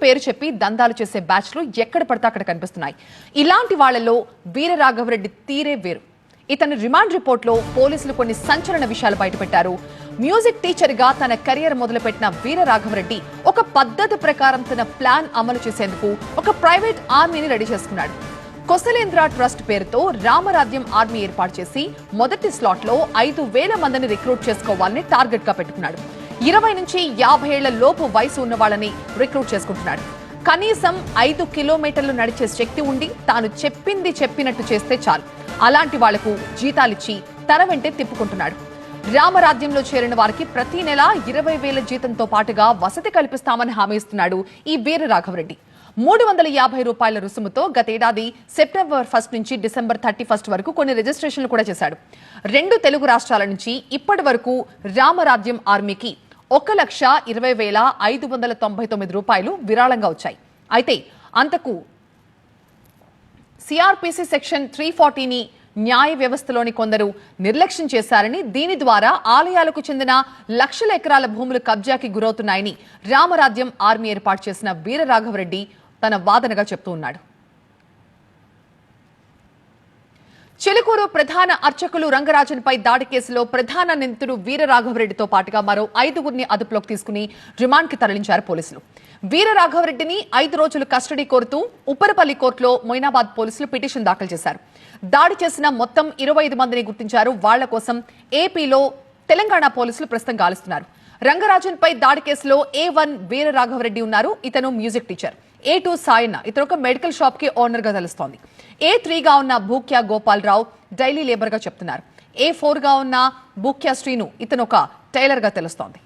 పేరు చెప్పి దందాలు చేసే బ్యాచ్లు ఎక్కడ పడితే అక్కడ కనిపిస్తున్నాయి. ఇలాంటి వాళ్లలో వీర రాఘవరెడ్డి తీరే వేరు. ఇతని రిమాండ్ రిపోర్ట్ లో పోలీసులు కొన్ని సంచలన విషయాలు బయటపెట్టారు. మ్యూజిక్ టీచర్ గా తన కెరియర్ మొదలుపెట్టిన వీర రాఘవరెడ్డి ఒక పద్ధతి ప్రకారం తన ప్లాన్ అమలు చేసేందుకు ఒక ప్రైవేట్ ఆర్మీని రెడీ చేసుకున్నాడు. కొసలేంద్ర ట్రస్ట్ పేరుతో రామరాజ్యం ఆర్మీ ఏర్పాటు చేసి మొదటి స్లాట్ లో 5,000 మందిని రిక్రూట్ చేసుకోవాలని టార్గెట్ గా పెట్టుకున్నాడు. 20 నుంచి 50 ఏళ్ల లోపు వయసు ఉన్న వాళ్ళని రిక్రూట్ చేసుకుంటున్నాడు. కనీసం 5 కిలోమీటర్లు నడిచే శక్తి ఉండి తాను చెప్పింది చెప్పినట్టు చేస్తే చాలు. అలాంటి వాళ్లకు జీతాలిచ్చి తన వెంటే తిప్పుకుంటున్నాడు. రామరాజ్యంలో చేరిన వారికి ప్రతి నెల 20,000 జీతంతో పాటుగా వసతి కల్పిస్తామని హామీ ఇస్తున్నాడు ఈ వీర రాఘవరెడ్డి. 350 రూపాయల రుసుముతో గతేడాది సెప్టెంబర్ 1 నుంచి డిసెంబర్ 31 వరకు కొన్ని రిజిస్ట్రేషన్లు కూడా చేశాడు. 2 తెలుగు రాష్ట్రాల నుంచి ఇప్పటి వరకు రామరాజ్యం ఆర్మీకి 1,20,599 రూపాయలు విరాళంగా వచ్చాయి. అయితే అంతకు సిఆర్పిసి సెక్షన్ 340ని న్యాయ వ్యవస్థలోని కొందరు నిర్లక్ష్యం చేశారని, దీని ద్వారా ఆలయాలకు చెందిన లక్షల ఎకరాల భూములు కబ్జాకి గురవుతున్నాయని రామరాజ్యం ఆర్మీ ఏర్పాటు చేసిన వీర రాఘవరెడ్డి తన వాదనగా చెప్తూ ఉన్నాడు. చిలుకూరు ప్రధాన అర్చకులు రంగరాజన్పై దాడి కేసులో ప్రధాన నిందితుడు వీర రాఘవరెడ్డితో పాటుగా మరో 5గురిని అదుపులోకి తీసుకుని రిమాండ్కి తరలించారు పోలీసులు. వీర రాఘవరెడ్డిని 5 రోజులు కస్టడీ కోరుతూ ఉప్పరపల్లి కోర్టులో మొయినాబాద్ పోలీసులు పిటిషన్ దాఖలు చేశారు. దాడి చేసిన మొత్తం 25 మందిని గుర్తించారు. వాళ్ల కోసం ఏపీలో తెలంగాణ పోలీసులు ప్రస్తుతం గాలిస్తున్నారు. రంగరాజన్పై దాడి కేసులో A1 వీర రాఘవరెడ్డి ఉన్నారు. ఇతను మ్యూజిక్ టీచర్. A2 సాయన్న, ఇతను ఒక మెడికల్ షాప్ కి ఓనర్ గా తెలుస్తోంది. A3 గా ఉన్న భూక్యా గోపాలరావు డైలీ లేబర్ గా చెప్తున్నారు. A4 గా ఉన్న భూక్యా శ్రీను, ఇతను ఒక టైలర్ గా తెలుస్తోంది.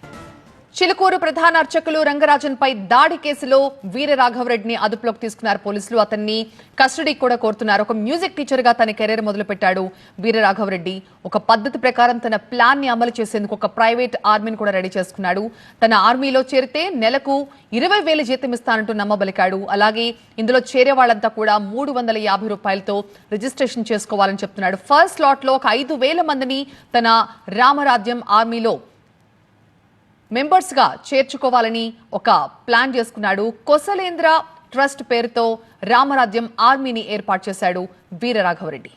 చిలుకూరు ప్రధాన అర్చకులు రంగరాజన్పై దాడి కేసులో వీర రాఘవరెడ్డిని అదుపులోకి తీసుకున్నారు పోలీసులు. అతన్ని కస్టడీ కూడా కోరుతున్నారు. ఒక మ్యూజిక్ టీచర్ గా తన కెరీర్ మొదలుపెట్టాడు వీర రాఘవరెడ్డి. ఒక పద్ధతి ప్రకారం తన ప్లాన్ ని అమలు చేసేందుకు ఒక ప్రైవేట్ ఆర్మీని కూడా రెడీ చేసుకున్నాడు. తన ఆర్మీలో చేరితే నెలకు 20,000 జీతం ఇస్తానంటూ నమ్మబలికాడు. అలాగే ఇందులో చేరే వాళ్ళంతా కూడా 350 రూపాయలతో రిజిస్ట్రేషన్ చేసుకోవాలని చెప్తున్నాడు. ఫస్ట్ స్లాట్ లో ఒక 5,000 మందిని తన రామరాజ్యం ఆర్మీలో మెంబర్స్ గా చేర్చుకోవాలని ఒక ప్లాన్ చేసుకున్నాడు. కొసలేంద్ర ట్రస్ట్ పేరుతో రామరాజ్యం ఆర్మీని ఏర్పాటు చేశాడు వీర రాఘవరెడ్డి.